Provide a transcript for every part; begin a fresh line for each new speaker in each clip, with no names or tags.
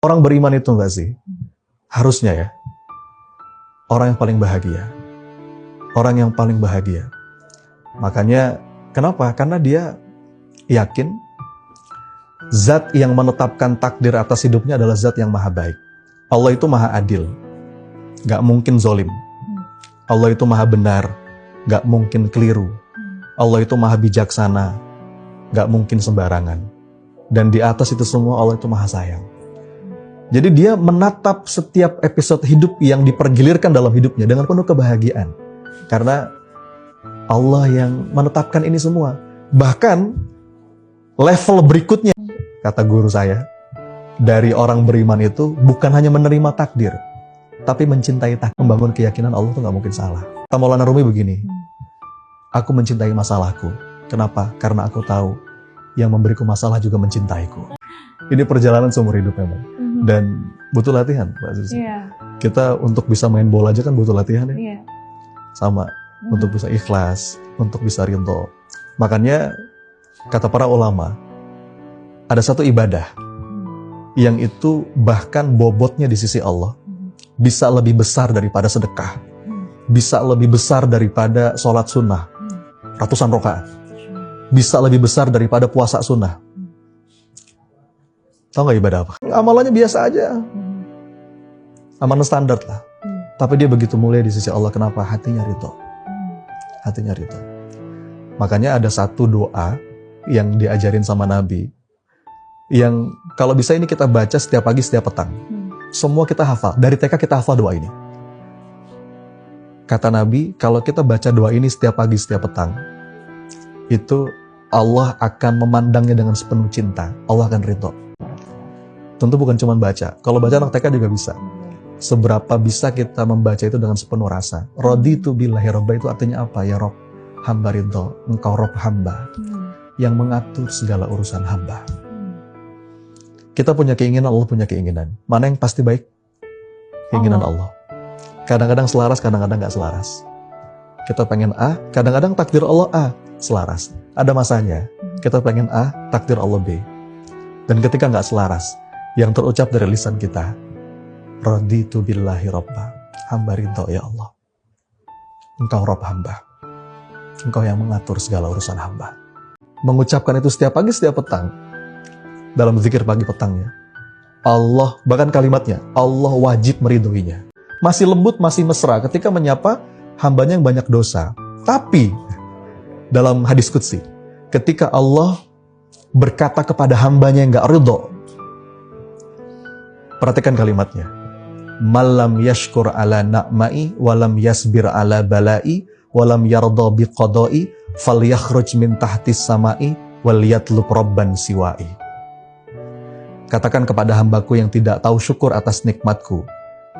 Orang beriman itu enggak sih? Harusnya ya. Orang yang paling bahagia. Orang yang paling bahagia. Makanya, kenapa? Karena dia yakin zat yang menetapkan takdir atas hidupnya adalah zat yang maha baik. Allah itu maha adil. Gak mungkin zolim. Allah itu maha benar. Gak mungkin keliru. Allah itu maha bijaksana. Gak mungkin sembarangan. Dan di atas itu semua Allah itu maha sayang. Jadi dia menatap setiap episode hidup yang dipergilirkan dalam hidupnya dengan penuh kebahagiaan. Karena Allah yang menetapkan ini semua. Bahkan level berikutnya, kata guru saya, dari orang beriman itu bukan hanya menerima takdir, tapi mencintai takdir. Membangun keyakinan Allah itu gak mungkin salah. Maulana Rumi begini, aku mencintai masalahku. Kenapa? Karena aku tahu yang memberiku masalah juga mencintaiku. Ini perjalanan seumur hidup memang. Dan butuh latihan, Mbak Zizi. Kita untuk bisa main bola aja kan butuh latihan ya. Sama, untuk bisa ikhlas, untuk bisa ridho. Makanya, kata para ulama, ada satu ibadah yang itu bahkan bobotnya di sisi Allah bisa lebih besar daripada sedekah, bisa lebih besar daripada sholat sunnah, ratusan rakaat, bisa lebih besar daripada puasa sunnah. Tahu nggak ibadah apa? Amalannya biasa aja, amalan standar lah. Tapi dia begitu mulia di sisi Allah. Kenapa? Hatinya ridho. Hatinya ridho. Makanya ada satu doa yang diajarin sama Nabi, yang kalau bisa ini kita baca setiap pagi, setiap petang. Semua kita hafal. Dari TK kita hafal doa ini. Kata Nabi, kalau kita baca doa ini setiap pagi, setiap petang, itu Allah akan memandangnya dengan sepenuh cinta. Allah akan ridho. Tentu bukan cuma baca. Kalau baca anak TK juga bisa. Seberapa bisa kita membaca itu dengan sepenuh rasa. Raditu billahi robba itu artinya apa? Ya Rob, hamba ridho. Engkau Rob hamba yang mengatur segala urusan hamba. Kita punya keinginan, Allah punya keinginan. Mana yang pasti baik? Keinginan Allah. Kadang-kadang selaras, kadang-kadang gak selaras. Kita pengen A, kadang-kadang takdir Allah A, selaras. Ada masanya, kita pengen A, takdir Allah B. Dan ketika gak selaras, yang terucap dari lisan kita, raditu billahi robba, hamba ridho ya Allah. Engkau Rob hamba. Engkau yang mengatur segala urusan hamba. Mengucapkan itu setiap pagi, setiap petang. Dalam zikir pagi petangnya. Allah, bahkan kalimatnya, Allah wajib meridhoinya. Masih lembut, masih mesra ketika menyapa hambanya yang banyak dosa. Tapi, dalam hadis qudsi, ketika Allah berkata kepada hambanya yang gak ridho, perhatikan kalimatnya. Malam yashkur ala na'mai, walam yasbir ala balai, walam yarda biqadai, fal yakhruj min tahtis samai, wal yatlub robban siwai. Katakan kepada hambaku yang tidak tahu syukur atas nikmatku,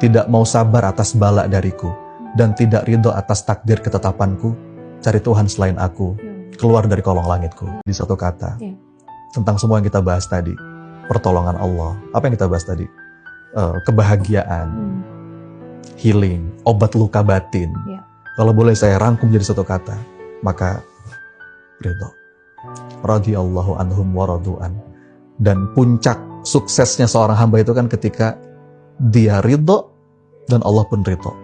tidak mau sabar atas bala dariku, dan tidak ridho atas takdir ketetapanku, cari Tuhan selain aku, keluar dari kolong langitku. Di satu kata, tentang semua yang kita bahas tadi, pertolongan Allah. Apa yang kita bahas tadi? Kebahagiaan, healing, obat luka batin. Kalau boleh saya rangkum jadi satu kata, maka ridho. Radhiyallahu anhum wa radu'an. Dan puncak suksesnya seorang hamba itu kan ketika dia ridho dan Allah pun ridho.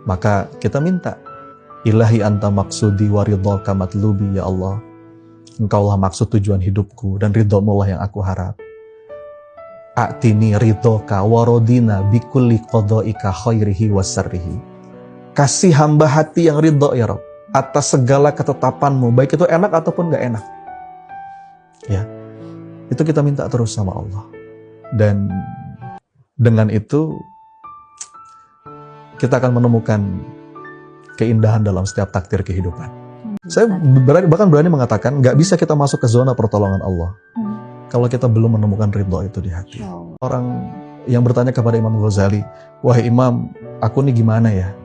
Maka kita minta, ilahi anta maksudi wa ridhoka matlubi ya Allah. Engkaulah maksud tujuan hidupku dan ridhomu lah yang aku harap. A'tini ridhoka warodina bikulli qadha'ika khairihi wa sarrihi. Kasih hamba hati yang ridho ya Rabb atas segala ketetapanmu, baik itu enak ataupun gak enak. Ya, itu kita minta terus sama Allah. Dan dengan itu kita akan menemukan keindahan dalam setiap takdir kehidupan. Saya bahkan berani mengatakan gak bisa kita masuk ke zona pertolongan Allah kalau kita belum menemukan ridho itu di hati. Orang yang bertanya kepada Imam Ghazali, wahai Imam, aku nih gimana ya?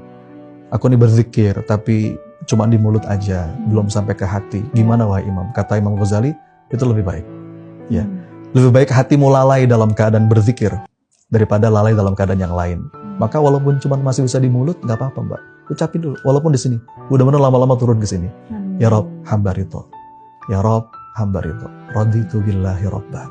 Aku nih berzikir, tapi cuma di mulut aja, belum sampai ke hati. Gimana wahai Imam? Kata Imam Ghazali, itu lebih baik. Ya, lebih baik hatimu lalai dalam keadaan berzikir daripada lalai dalam keadaan yang lain. Maka walaupun cuma masih bisa di mulut, nggak apa-apa Mbak. Ucapin dulu, walaupun di sini. Mudah-mudahan lama-lama turun ke sini. Ya Rob, hamba ridho. Ya Rob, hamba ridho. Raditu billahi robba.